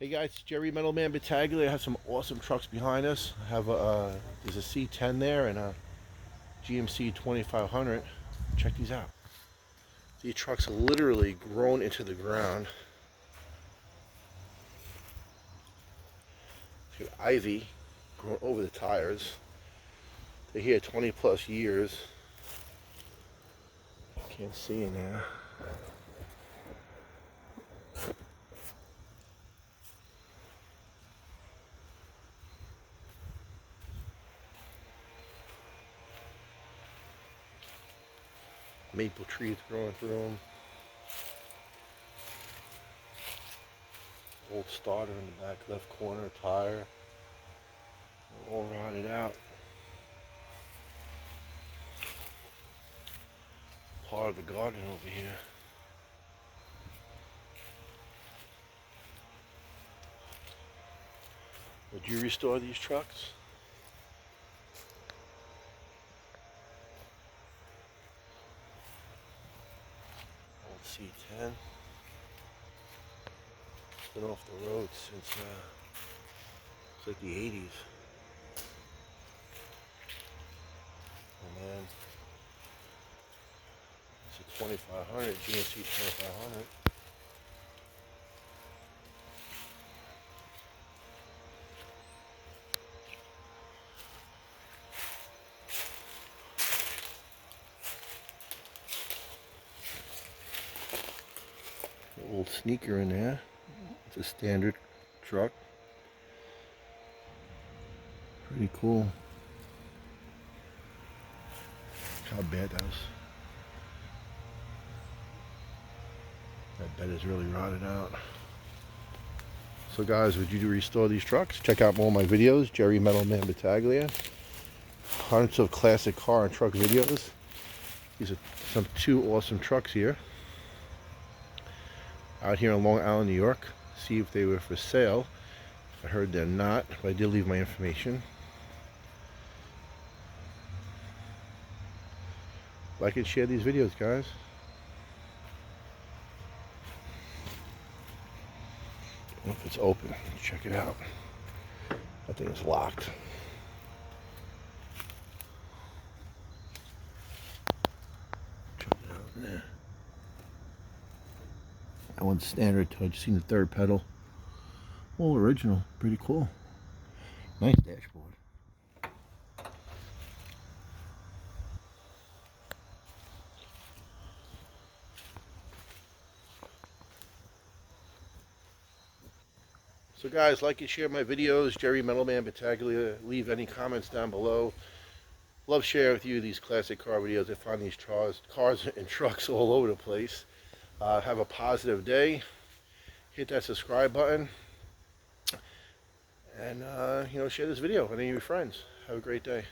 Hey guys, it's Jerry Metalman Battaglia. I have some awesome trucks behind us. I have there's a C10 there and a GMC 2500. Check these out. These trucks are literally grown into the ground. Got ivy growing over the tires. They're here 20 plus years. Can't see in there. Maple trees growing through them. Old starter in the back left corner tire. All rotted out. Part of the garden over here. Would you restore these trucks? Old C10. Been off the road since it's like the 80s. And then it's a 2500, GMC 2500. An old sneaker in there. It's a standard truck. Pretty cool. How bad that was. That bed is really rotted out. So guys, would you restore these trucks? Check out more of my videos, Jerry Metalman Battaglia. Hundreds of classic car and truck videos. These are two awesome trucks here. Out here in Long Island, New York. See if they were for sale. I heard they're not, but I did leave my information. Like and share these videos, guys. I don't know if it's open. Check it out. I think it's locked. Check it out in there. That one's standard. I just seen the third pedal. All original. Pretty cool. Nice dashboard. So guys, like and share my videos, Jerry Metalman Battaglia. Leave any comments down below. Love sharing with you these classic car videos. I find these cars and trucks all over the place. Have a positive day. Hit that subscribe button. And, share this video with any of your friends. Have a great day.